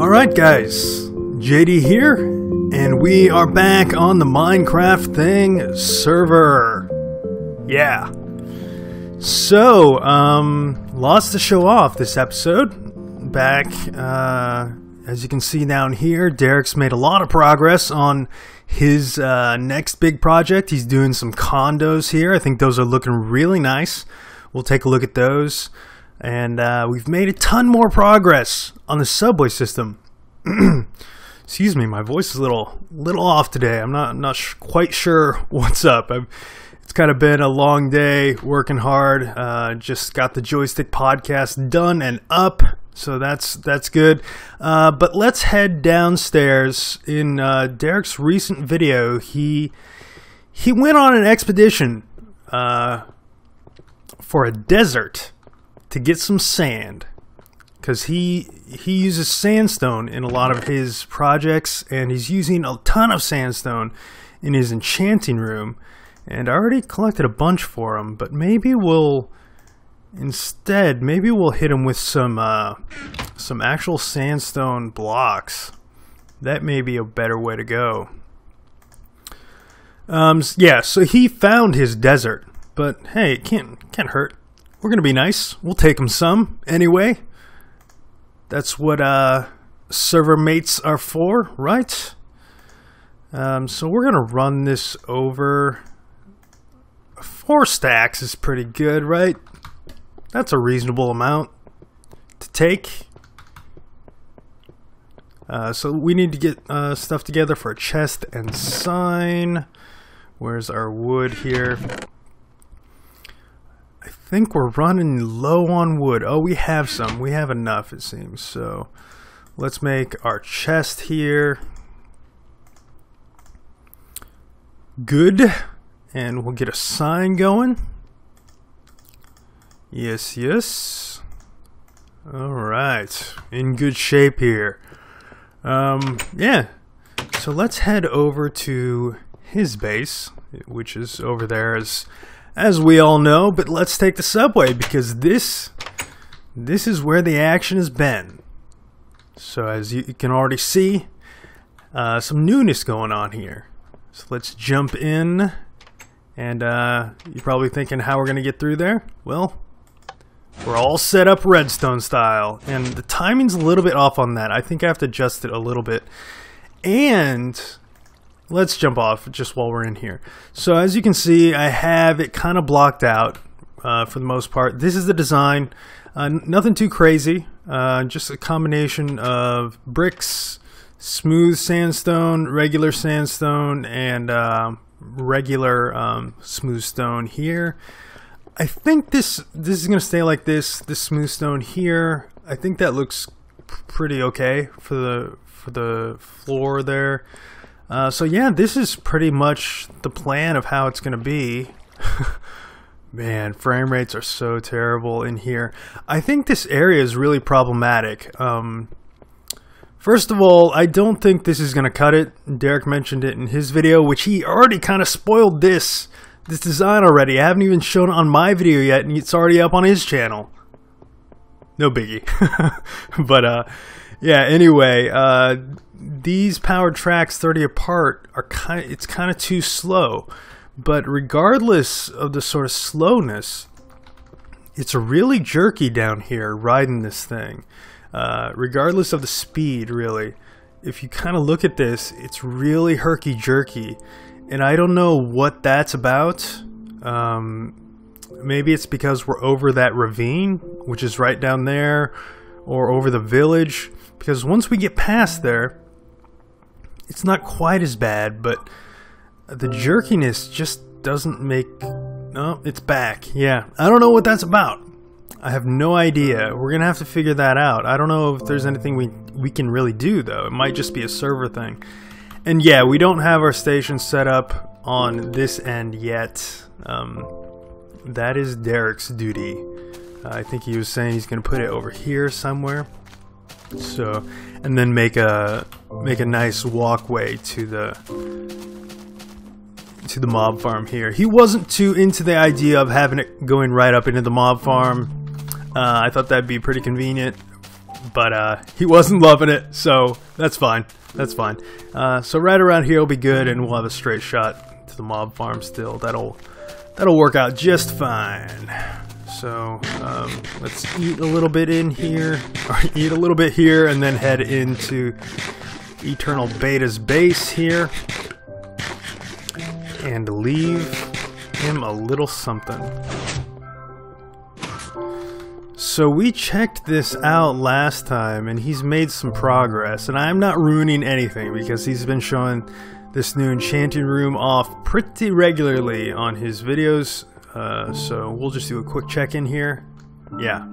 Alright guys, JD here, and we are back on the Minecraft Thing server. Yeah. So, lots to show off this episode. Back, as you can see down here, Derek's made a lot of progress on his next big project. He's doing some condos here. I think those are looking really nice. We'll take a look at those. And we've made a ton more progress on the subway system. Excuse me, my voice is a little off today. I'm not quite sure what's up. It's kind of been a long day, working hard. Just got the Joystick podcast done and up, so that's good. But let's head downstairs. In Derek's recent video, he went on an expedition for a desert to get some sand, because he uses sandstone in a lot of his projects, and he's using a ton of sandstone in his enchanting room. And I already collected a bunch for him, but maybe we'll hit him with some actual sandstone blocks. That may be a better way to go. Yeah, so he found his desert, but hey, it can't hurt. We're gonna be nice. We'll take him some anyway. That's what server mates are for, right? So we're gonna run this over. 4 stacks is pretty good, right? That's a reasonable amount to take. So we need to get stuff together for a chest and sign. Where's our wood here? I think we're running low on wood. Oh, we have some. We have enough, it seems. So let's make our chest here. Good. And we'll get a sign going. Yes, yes. Alright. In good shape here. Yeah. So let's head over to his base, which is over there as we all know, but let's take the subway, because this is where the action has been. So as you can already see, some newness going on here. So let's jump in, and you're probably thinking how we're going to get through there. Well, we're all set up redstone style, and the timing's a little bit off on that. I think I have to adjust it a little bit. And let's jump off just while we're in here. So as you can see, I have it kind of blocked out for the most part. This is the design. Nothing too crazy. Just a combination of bricks, smooth sandstone, regular sandstone, and regular smooth stone here. I think this is going to stay like this. This smooth stone here, I think that looks pretty okay for the floor there. So yeah, this is pretty much the plan of how it's going to be. Man, frame rates are so terrible in here. I think this area is really problematic. First of all, I don't think this is going to cut it. Derek mentioned it in his video, which he already kind of spoiled this design already. I haven't even shown it on my video yet, and it's already up on his channel. No biggie. But yeah, anyway, these powered tracks 30 apart are it's kind of too slow. But regardless of the sort of slowness, it's really jerky down here riding this thing. Regardless of the speed, really, if you kind of look at this, it's really herky-jerky, and I don't know what that's about. Maybe it's because we're over that ravine, which is right down there, or over the village, because once we get past there, it's not quite as bad, but the jerkiness just doesn't make... No, it's back. Yeah, I don't know what that's about. I have no idea. We're gonna have to figure that out. I don't know if there's anything we can really do, though. It might just be a server thing. And yeah, we don't have our station set up on this end yet. That is Derek's duty. I think he was saying he's gonna put it over here somewhere. So, and then make a nice walkway to the mob farm here. He wasn't too into the idea of having it going right up into the mob farm. I thought that'd be pretty convenient but he wasn't loving it, so that's fine. That's fine. So right around here will be good, and we'll have a straight shot to the mob farm still. That'll work out just fine. So let's eat a little bit in here, or eat a little bit here, and then head into Eternal Beta's base here, and leave him a little something. So we checked this out last time, and he's made some progress, and I'm not ruining anything because he's been showing this new enchanting room off pretty regularly on his videos. So we'll just do a quick check-in here. Yeah.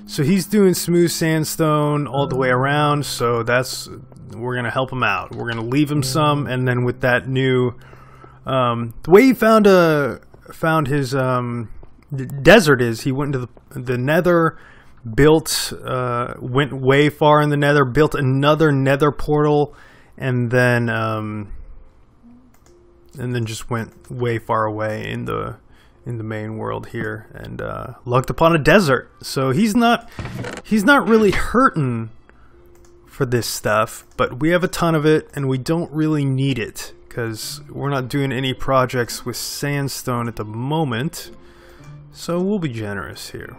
So he's doing smooth sandstone all the way around, so we're gonna help him out. We're gonna leave him some, and then with that new the way he found his desert is he went into the nether, built went way far in the nether, built another nether portal, and then just went way far away in the main world here, and lucked upon a desert. So he's not really hurting for this stuff, but we have a ton of it, and we don't really need it because we're not doing any projects with sandstone at the moment. So we'll be generous here.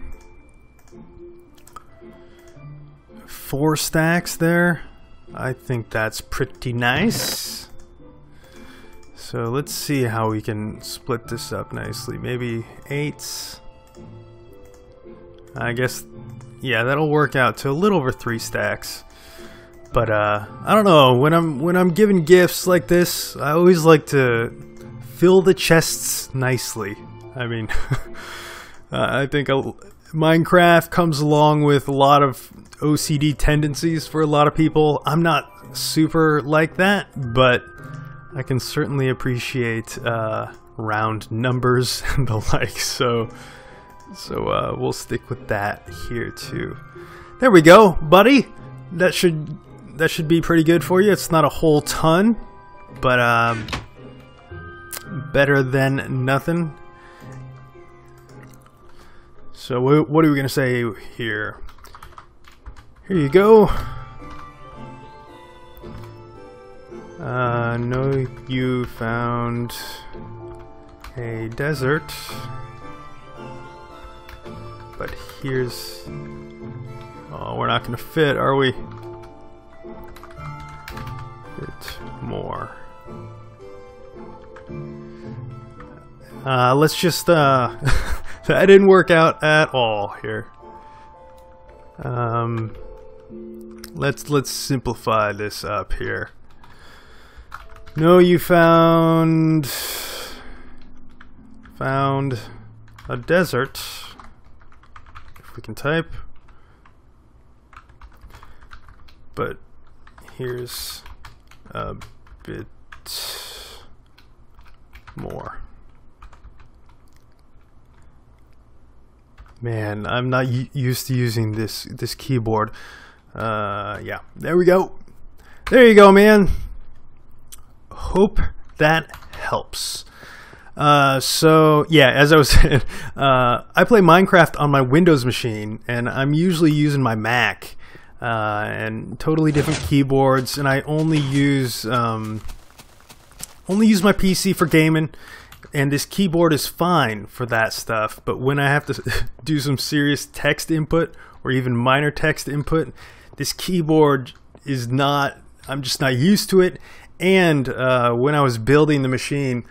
4 stacks there. I think that's pretty nice. So let's see how we can split this up nicely. Maybe 8. I guess, yeah, that'll work out to a little over 3 stacks. But I don't know, when I'm giving gifts like this, I always like to fill the chests nicely. I mean, I think Minecraft comes along with a lot of OCD tendencies for a lot of people. I'm not super like that, but I can certainly appreciate round numbers and the like, so we'll stick with that here too. There we go, buddy. That should be pretty good for you. It's not a whole ton, but better than nothing. So what are we gonna say here? Here you go. No, you found a desert, but here's... Oh, we're not gonna fit, are we? Bit more. Let's just that didn't work out at all here. Let's simplify this up here. No, you found a desert. If we can type. But here's a bit more. Man, I'm not used to using this keyboard. Yeah, there we go. There you go, man. Hope that helps. So yeah, as I was saying, I play Minecraft on my Windows machine, and I'm usually using my Mac, and totally different keyboards, and I only use my PC for gaming. And this keyboard is fine for that stuff, but when I have to do some serious text input or even minor text input, this keyboard is not, I'm just not used to it. And when I was building the machine,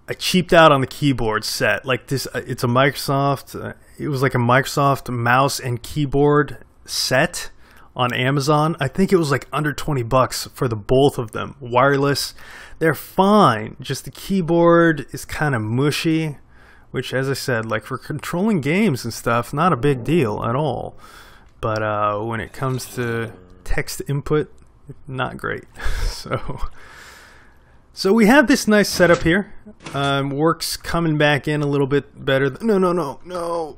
I cheaped out on the keyboard set. Like this, it's a Microsoft, it was like a Microsoft mouse and keyboard set on Amazon. I think it was like under 20 bucks for the both of them, wireless. They're fine, just the keyboard is kind of mushy, which, as I said, like for controlling games and stuff, not a big deal at all. But when it comes to text input, not great. So we have this nice setup here. Work's coming back in a little bit better. No.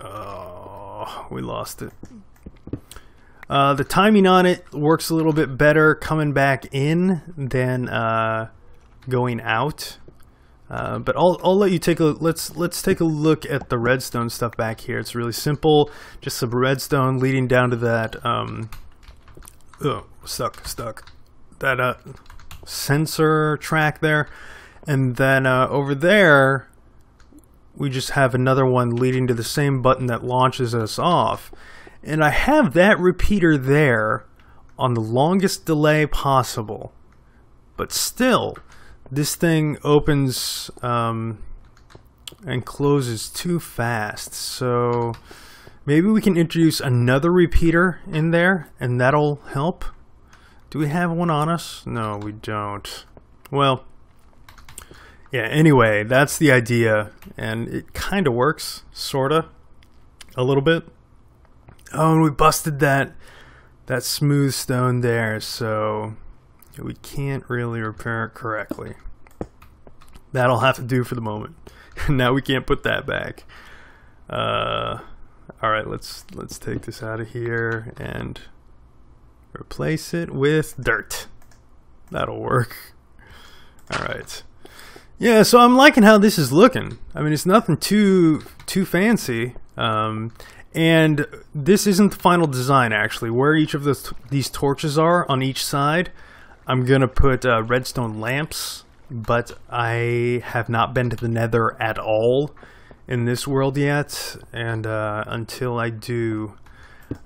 Oh, we lost it. The timing on it works a little bit better coming back in than going out. But I'll let you take a let's take a look at the redstone stuff back here. It's really simple, just some redstone leading down to that stuck that sensor track there, and then over there we just have another one leading to the same button that launches us off. And I have that repeater there on the longest delay possible, but still this thing opens and closes too fast. So maybe we can introduce another repeater in there and that'll help. Do we have one on us? No, we don't. Well, yeah, anyway, that's the idea, and it kind of works, sorta, a little bit. Oh, and we busted that smooth stone there, so we can't really repair it correctly. That'll have to do for the moment. Now we can't put that back. Alright, let's take this out of here and replace it with dirt. That'll work. Alright. Yeah, so I'm liking how this is looking. I mean, it's nothing too fancy. And this isn't the final design, actually. Where each of these torches are on each side, I'm going to put redstone lamps, but I have not been to the nether at all in this world yet, and until I do,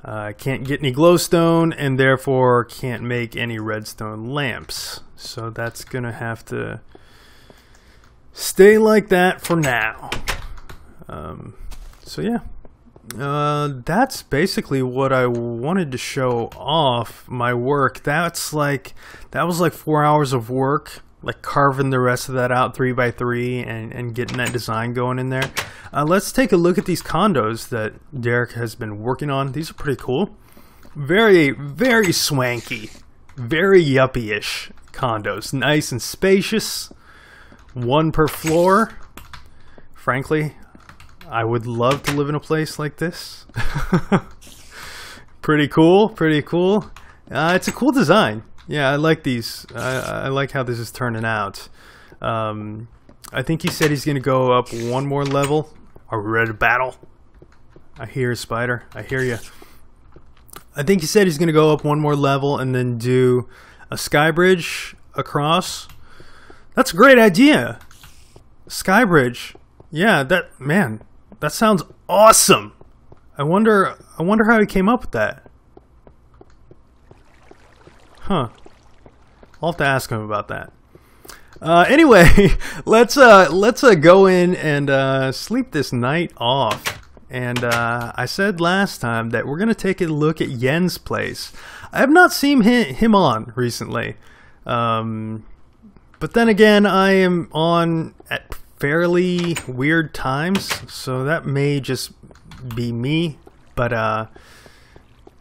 I can't get any glowstone, and therefore can't make any redstone lamps. So that's going to have to stay like that for now. So yeah. That's basically what I wanted to show off my work. That was like 4 hours of work, like carving the rest of that out 3x3 and getting that design going in there. Let's take a look at these condos that Derek has been working on. These are pretty cool. Very, very swanky, very yuppie-ish condos. Nice and spacious. One per floor. Frankly, I would love to live in a place like this. Pretty cool, pretty cool. It's a cool design. Yeah, I like these. I like how this is turning out. I think he said he's going to go up one more level. Are we ready to battle? I hear you, Spider. I hear you. I think he said he's going to go up one more level and then do a sky bridge across. That's a great idea. Sky bridge. Yeah, that sounds awesome. I wonder how he came up with that. Huh. I'll have to ask him about that. Anyway, let's go in and sleep this night off. And I said last time that we're gonna take a look at Yen's place. I have not seen him on recently, but then again, I am on at fairly weird times, so that may just be me. But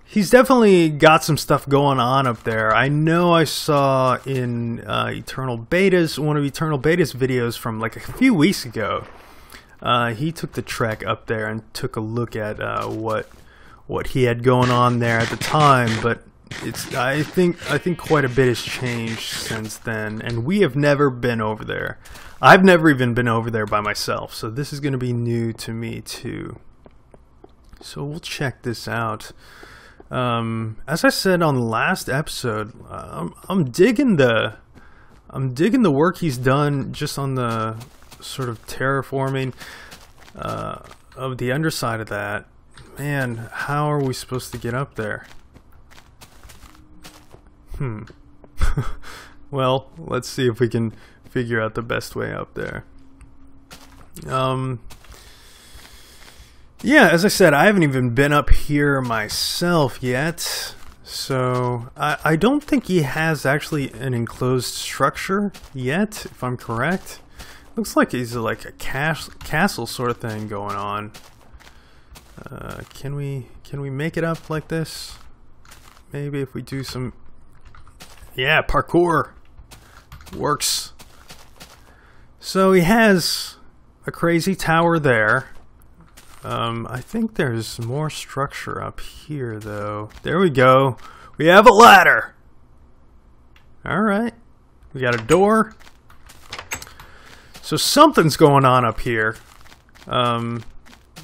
he's definitely got some stuff going on up there. I know I saw in Eternal Beta's, one of Eternal Beta's videos from like a few weeks ago, he took the trek up there and took a look at what he had going on there at the time. But I think quite a bit has changed since then, and we have never been over there. I've never even been over there by myself, so this is going to be new to me too. So we'll check this out. As I said on the last episode, I'm digging the work he's done just on the sort of terraforming of the underside of that. Man, how are we supposed to get up there? Well, let's see if we can figure out the best way up there. Yeah, as I said, I haven't even been up here myself yet, so I don't think he has actually an enclosed structure yet, if I'm correct. Looks like he's like a castle sort of thing going on. Can we make it up like this? Maybe if we do some... Yeah, parkour works. So he has a crazy tower there. I think there's more structure up here, though. There we go. We have a ladder. All right. We got a door. So So something's going on up here.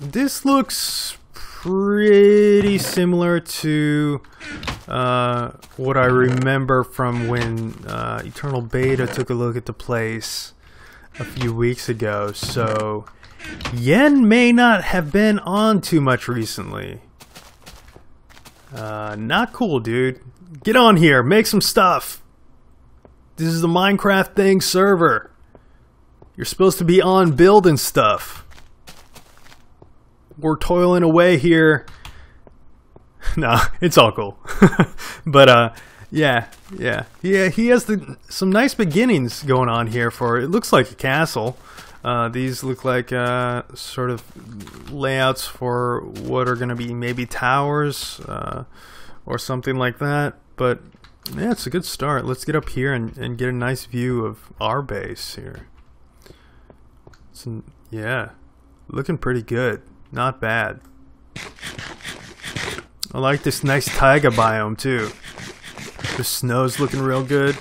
This looks pretty similar to what I remember from when Eternal Beta took a look at the place a few weeks ago. So Yen may not have been on too much recently. Not cool, dude. Get on here, make some stuff. This is the Minecraft Thing server. You're supposed to be on building stuff. We're toiling away here. No, it's all cool. But yeah. He has some nice beginnings going on here for it looks like a castle. These look like sort of layouts for what are going to be maybe towers or something like that. But yeah, it's a good start. Let's get up here and get a nice view of our base here. Yeah, looking pretty good. Not bad. I like this nice taiga biome too. The snow's looking real good.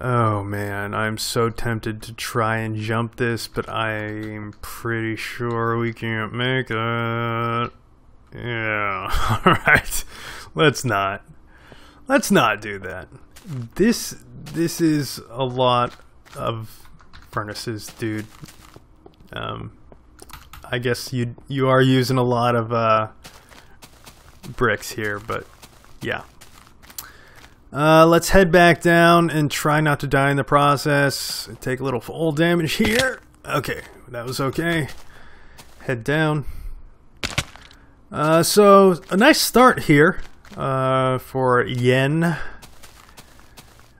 Oh man, I'm so tempted to try and jump this, but I'm pretty sure we can't make it. Yeah, alright. Let's not do that. This is a lot of furnaces, dude. I guess you are using a lot of bricks here, but yeah. Let's head back down and try not to die in the process. Take a little fall damage here. Okay, that was okay. Head down. So a nice start here for Yen,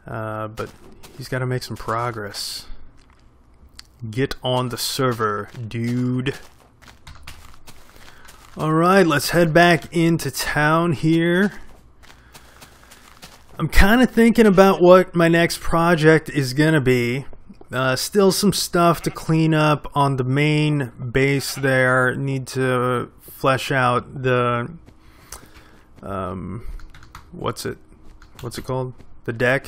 but he's got to make some progress. Get on the server, dude. Alright, let's head back into town here. I'm kind of thinking about what my next project is going to be. Still some stuff to clean up on the main base there. Need to flesh out the... what's it called? The deck?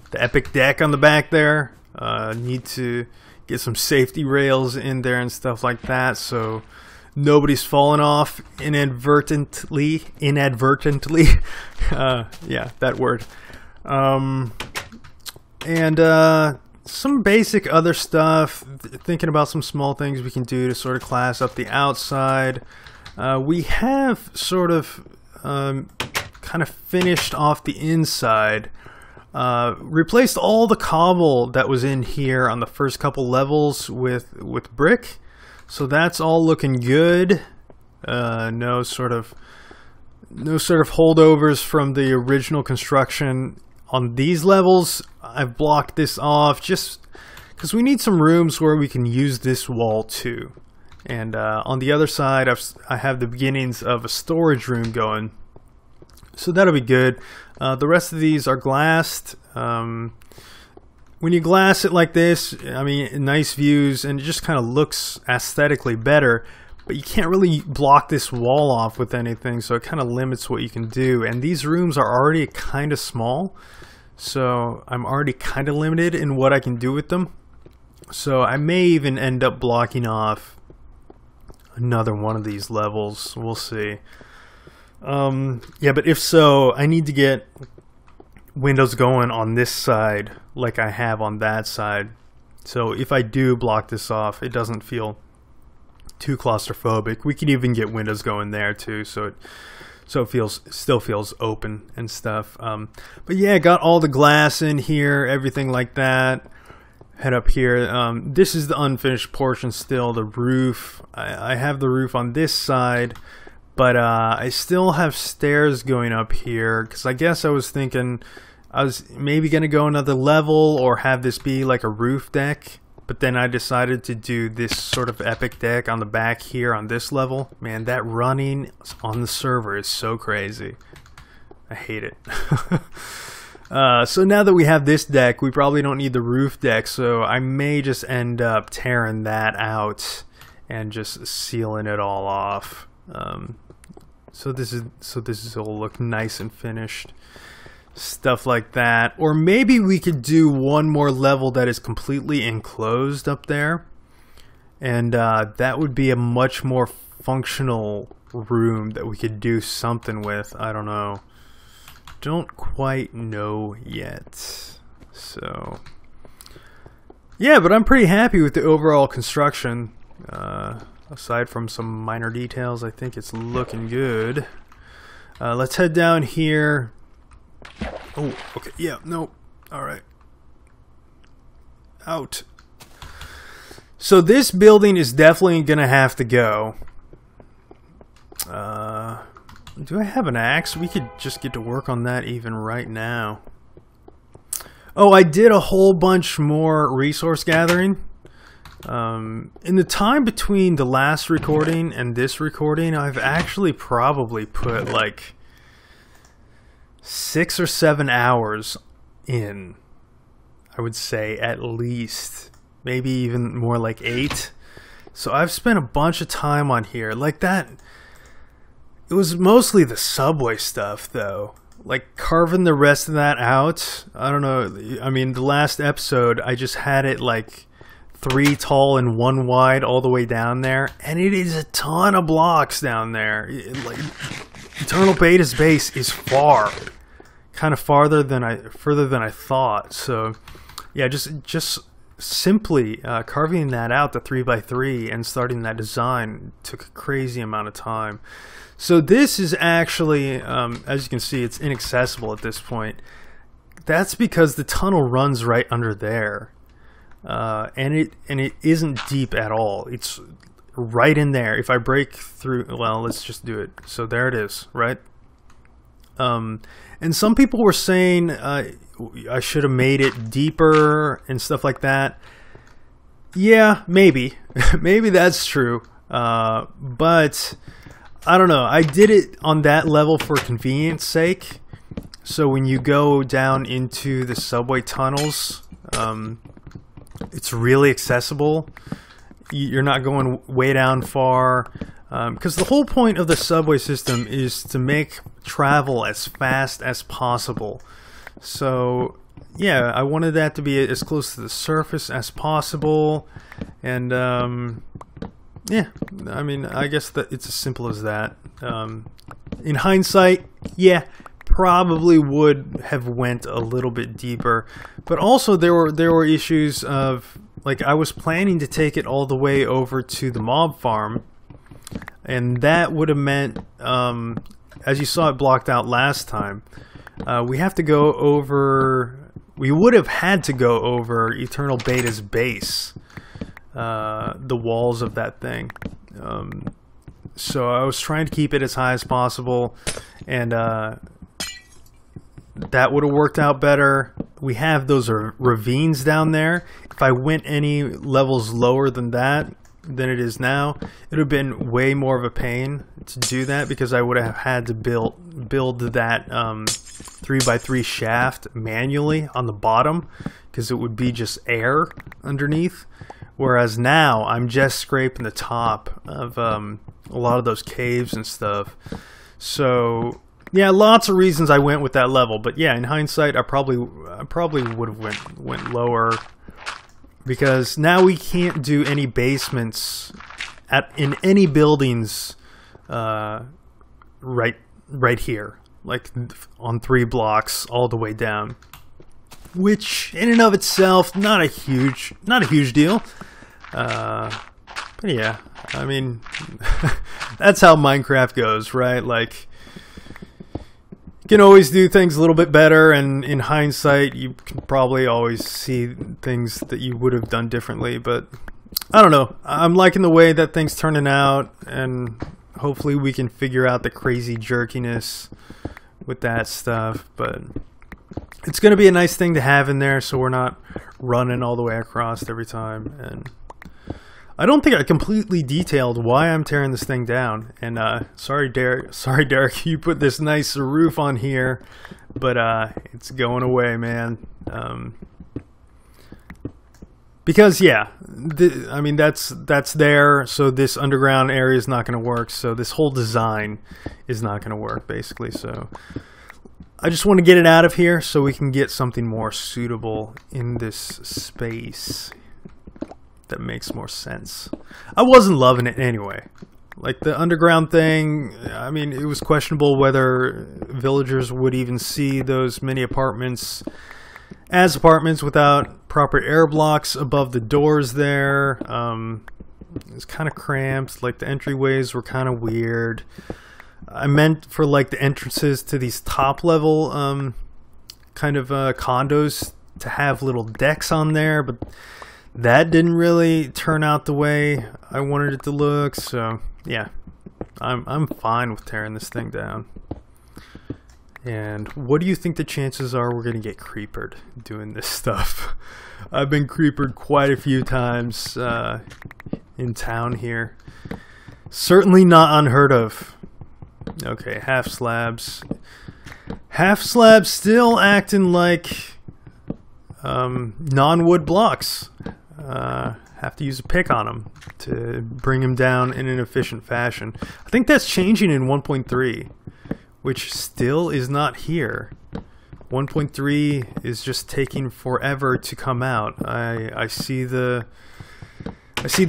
The epic deck on the back there. Need to get some safety rails in there and stuff like that, so nobody's falling off inadvertently. Yeah, that word. And some basic other stuff. Thinking about some small things we can do to sort of class up the outside. We have sort of kind of finished off the inside. Replaced all the cobble that was in here on the first couple levels with brick, so that's all looking good. No sort of holdovers from the original construction on these levels. I've blocked this off just because we need some rooms where we can use this wall too. And on the other side, I have the beginnings of a storage room going. So that'll be good. The rest of these are glassed. When you glass it like this, I mean, nice views, and it just kind of looks aesthetically better. But you can't really block this wall off with anything, so it kind of limits what you can do. And these rooms are already kind of small, so I'm already kind of limited in what I can do with them. So I may even end up blocking off another one of these levels. We'll see. Yeah, but if so, I need to get windows going on this side like I have on that side. So if I do block this off, it doesn't feel too claustrophobic. We could even get windows going there too, so it still feels open and stuff. But yeah, got all the glass in here, everything like that. Head up here. This is the unfinished portion still, the roof. I have the roof on this side. But I still have stairs going up here, because I guess I was thinking I was maybe going to go another level or have this be like a roof deck. But then I decided to do this sort of epic deck on the back here on this level. Man, that running on the server is so crazy. I hate it. So now that we have this deck, we probably don't need the roof deck. So I may just end up tearing that out and just sealing it all off. So this will look nice and finished. stuff like that. Or maybe we could do one more level that is completely enclosed up there, and that would be a much more functional room that we could do something with. I don't know. Don't quite know yet. So yeah, but I'm pretty happy with the overall construction. Aside from some minor details, I think it's looking good. Let's head down here. Oh, okay. Yeah, no. Alright. Out. So this building is definitely going to have to go. Do I have an axe? We could just get to work on that even right now. Oh, I did a whole bunch more resource gathering. In the time between the last recording and this recording, I've actually probably put like 6 or 7 hours in. I would say at least. Maybe even more like 8. So I've spent a bunch of time on here. Like that. It was mostly the subway stuff though. Like carving the rest of that out. I don't know. I mean, the last episode, I just had it like 3 tall and 1 wide all the way down there, and it is a ton of blocks down there. Like Eternal Beta's base is kind of further than I thought. So yeah, just simply carving that out to 3x3 and starting that design took a crazy amount of time. So this is actually, as you can see, it's inaccessible at this point. That's because the tunnel runs right under there. And it isn't deep at all. It's right in there. If I break through, well, let's just do it. So there it is, right? And some people were saying I should have made it deeper and stuff like that. Yeah, maybe. Maybe that's true. But I don't know. I did it on that level for convenience sake. So when you go down into the subway tunnels, it's really accessible. You're not going way down far, because the whole point of the subway system is to make travel as fast as possible. So yeah, I wanted that to be as close to the surface as possible, and yeah, I mean, I guess that it's as simple as that. In hindsight, yeah, probably would have went a little bit deeper, but also there were issues of, like, I was planning to take it all the way over to the mob farm, and that would have meant, as you saw it blocked out last time, we would have had to go over Eternal Beta's base, the walls of that thing. So I was trying to keep it as high as possible, and that would have worked out better. We have those ravines down there. If I went any levels lower than that than it is now, it would have been way more of a pain to do that, because I would have had to build that 3x3 shaft manually on the bottom, because it would be just air underneath. Whereas now I'm just scraping the top of a lot of those caves and stuff. So yeah, lots of reasons I went with that level. But yeah, in hindsight, I probably would have went lower, because now we can't do any basements in any buildings right here, like on 3 blocks all the way down. Which in and of itself, not a huge deal. But yeah, I mean, that's how Minecraft goes, right? Like, you can always do things a little bit better, and in hindsight, you can probably always see things that you would have done differently. But I don't know. I'm liking the way that thing's turning out, and hopefully we can figure out the crazy jerkiness with that stuff. But it's going to be a nice thing to have in there, so we're not running all the way across every time. And I don't think I completely detailed why I'm tearing this thing down. And sorry, Derek, you put this nice roof on here, but it's going away, man. Because yeah, I mean, that's there, so this underground area is not going to work. So this whole design is not going to work, basically. So I just want to get it out of here so we can get something more suitable in this space that makes more sense. I wasn't loving it anyway. Like the underground thing, I mean, it was questionable whether villagers would even see those mini apartments as apartments without proper air blocks above the doors there. It was kind of cramped, like the entryways were kind of weird. I meant for like the entrances to these top level kind of condos to have little decks on there, but that didn't really turn out the way I wanted it to look. So yeah, I'm fine with tearing this thing down. And what do you think the chances are we're gonna get creepered doing this stuff? I've been creepered quite a few times in town here. Certainly not unheard of. Okay, half slabs. Half slabs still acting like non-wood blocks. Have to use a pick on them to bring them down in an efficient fashion. I think that's changing in 1.3, which still is not here. 1.3 is just taking forever to come out. I see the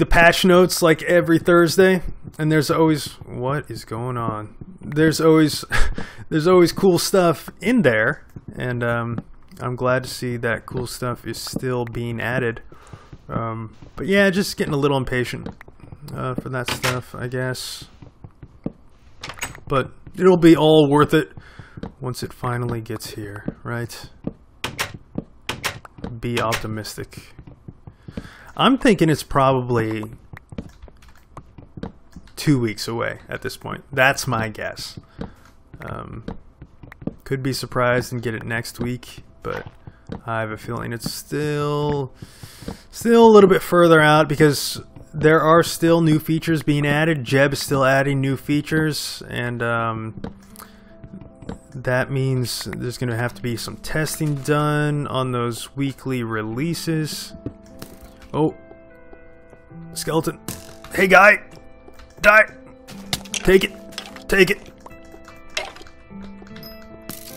patch notes like every Thursday, and there's always, what is going on? There's always cool stuff in there, and I'm glad to see that cool stuff is still being added. But yeah, just getting a little impatient for that stuff, I guess. But it'll be all worth it once it finally gets here, right? Be optimistic. I'm thinking it's probably 2 weeks away at this point. That's my guess. Could be surprised and get it next week, but I have a feeling it's still a little bit further out because there are still new features being added. Jeb is still adding new features, and that means there's going to have to be some testing done on those weekly releases. Oh, skeleton. Hey, guy. Die. Take it. Take it.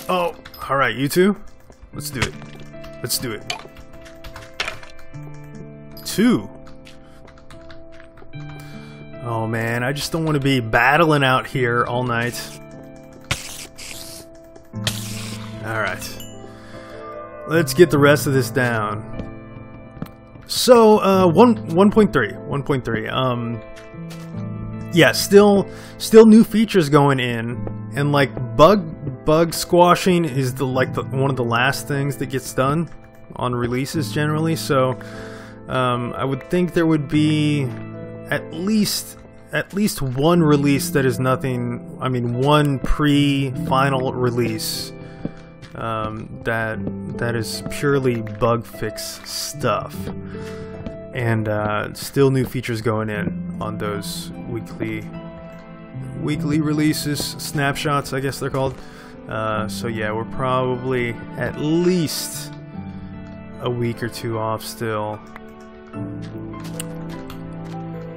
Oh, all right, you two. Let's do it. Let's do it. 2. Oh, man, I just don't want to be battling out here all night. All right. Let's get the rest of this down. So, 1.3. Yeah, still new features going in, and like bug squashing is one of the last things that gets done on releases generally. So, I would think there would be at least one release that is nothing. I mean, one pre-final release that is purely bug fix stuff, and still new features going in on those weekly releases, snapshots, I guess they're called. So yeah, we're probably at least a week or two off still,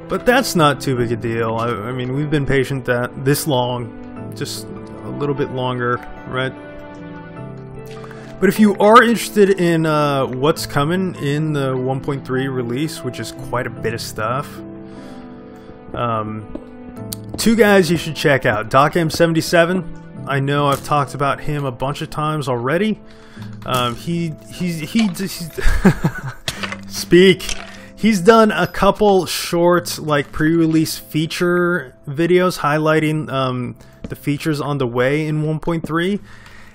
but that's not too big a deal. I mean, we've been patient this long, just a little bit longer, right? But if you are interested in what's coming in the 1.3 release, which is quite a bit of stuff, 2 guys you should check out. DocM77. I know I've talked about him a bunch of times already. He's done a couple short, like, pre-release feature videos highlighting the features on the way in 1.3.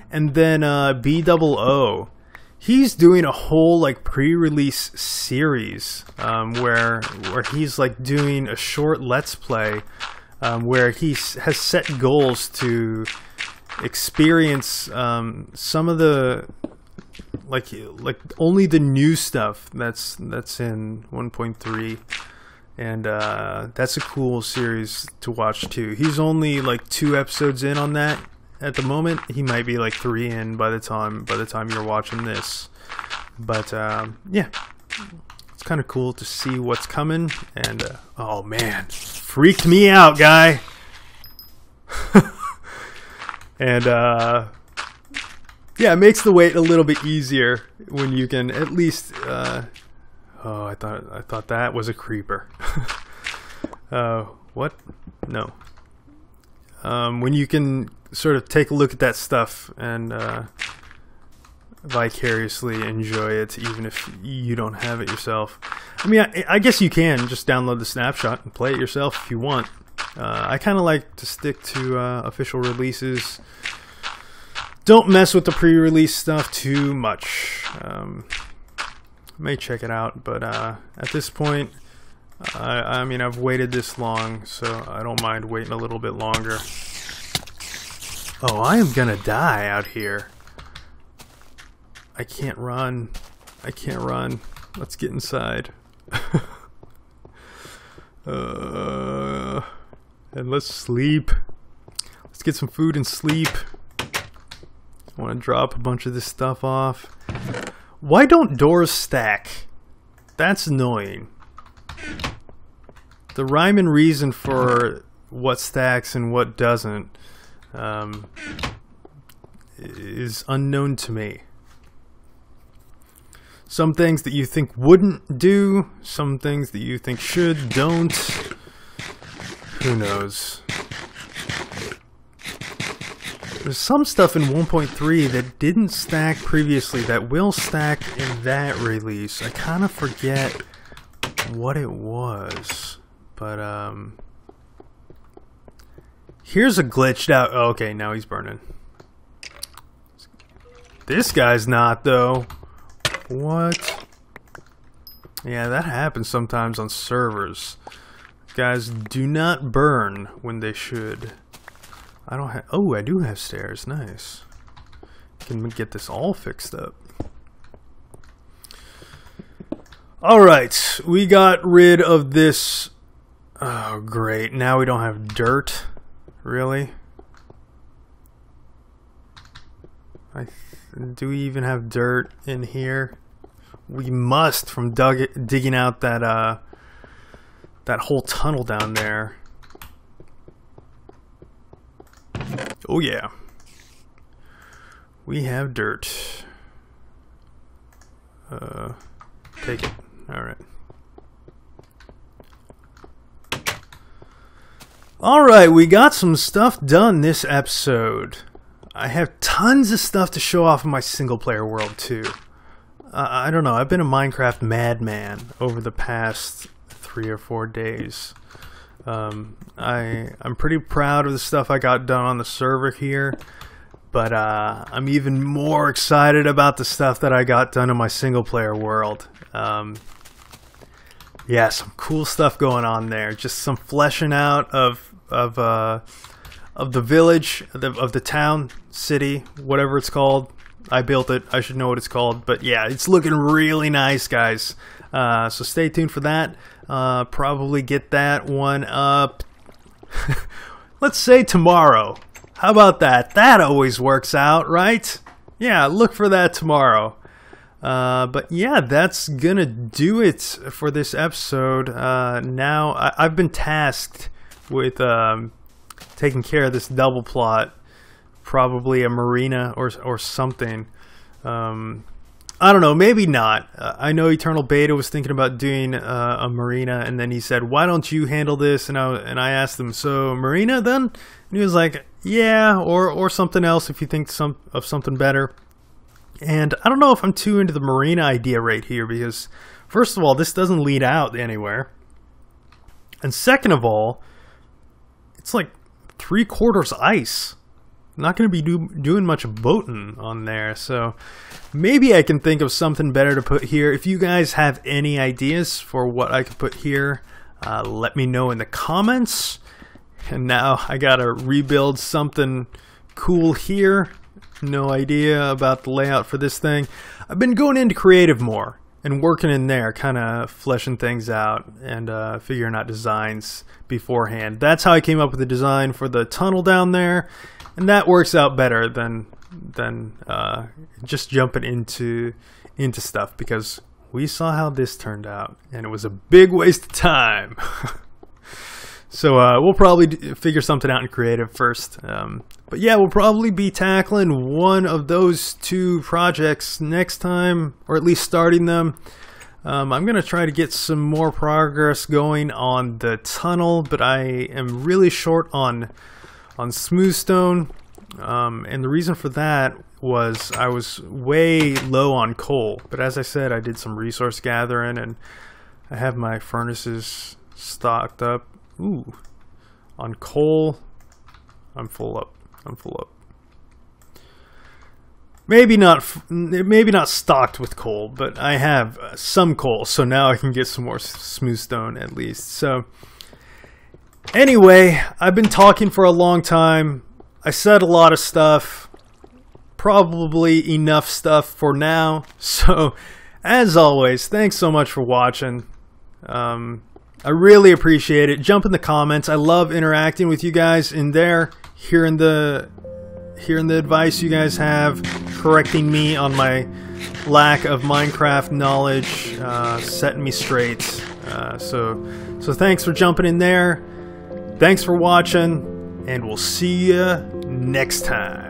And then BOO, he's doing a whole like pre-release series where he's like doing a short let's play where he has set goals to experience some of the like only the new stuff that's in 1.3, and that's a cool series to watch too. He's only like 2 episodes in on that at the moment. He might be like 3 in by the time you're watching this, but yeah, it's kind of cool to see what's coming. And oh man, freaked me out, guy. And Yeah, it makes the wait a little bit easier when you can at least. Oh, I thought that was a creeper. What? No. When you can sort of take a look at that stuff and vicariously enjoy it, even if you don't have it yourself. I mean, I guess you can just download the snapshot and play it yourself if you want. I kind of like to stick to official releases. Don't mess with the pre-release stuff too much. May check it out, but at this point, I mean, I've waited this long, so I don't mind waiting a little bit longer. Oh, I am gonna die out here. I can't run. I can't run. Let's get inside. And let's sleep. Let's get some food and sleep. I want to drop a bunch of this stuff off. Why don't doors stack? That's annoying. The rhyme and reason for what stacks and what doesn't is unknown to me. Some things that you think wouldn't do, some things that you think should, don't. Who knows? There's some stuff in 1.3 that didn't stack previously that will stack in that release. I kind of forget what it was. But, here's a glitched out... Oh, okay, now he's burning. This guy's not, though. What? Yeah, that happens sometimes on servers. Guys do not burn when they should. I don't have... Oh, I do have stairs. Nice. Can get this all fixed up. Alright, we got rid of this... Oh, great. Now we don't have dirt. Really? Do we even have dirt in here? We must, from digging out that that whole tunnel down there. Oh yeah. We have dirt. Take it. Alright. Alright, we got some stuff done this episode. I have tons of stuff to show off in my single player world too. I don't know, I've been a Minecraft madman over the past 3 or 4 days. I'm pretty proud of the stuff I got done on the server here, but I'm even more excited about the stuff that I got done in my single player world. Yeah, some cool stuff going on there. Just some fleshing out of the village, of the town, city, whatever it's called. I built it. I should know what it's called. But yeah, it's looking really nice, guys. So stay tuned for that. Probably get that one up. Let's say tomorrow. How about that? That always works out, right? Yeah, look for that tomorrow. But yeah, that's gonna do it for this episode. Now I've been tasked with taking care of this double plot, probably a marina or something. I don't know, maybe not. I know Eternal Beta was thinking about doing a marina, and then he said, "Why don't you handle this?" And I asked him, "So marina then?" And he was like, "Yeah, or something else if you think of something better." And I don't know if I'm too into the marina idea right here, because first of all, this doesn't lead out anywhere, and second of all, it's like 3/4 ice. I'm not going to be doing much boating on there, so maybe I can think of something better to put here. If you guys have any ideas for what I could put here, let me know in the comments. And now I gotta rebuild something cool here. No idea about the layout for this thing. I've been going into creative more and working in there, kind of fleshing things out and figuring out designs beforehand. That's how I came up with the design for the tunnel down there, and that works out better than just jumping into stuff, because we saw how this turned out and it was a big waste of time. So we'll probably figure something out in creative first. But yeah, we'll probably be tackling one of those two projects next time, or at least starting them. I'm going to try to get some more progress going on the tunnel, but I am really short on smoothstone. And the reason for that was I was way low on coal. But as I said, I did some resource gathering, and I have my furnaces stocked up. Ooh, on coal, I'm full up. Maybe not stocked with coal, but I have some coal, so now I can get some more smooth stone at least. So anyway, I've been talking for a long time. I said a lot of stuff, probably enough stuff for now. So as always, thanks so much for watching. I really appreciate it. Jump in the comments. I love interacting with you guys in there, hearing the advice you guys have, correcting me on my lack of Minecraft knowledge, setting me straight. So thanks for jumping in there. Thanks for watching, and we'll see you next time.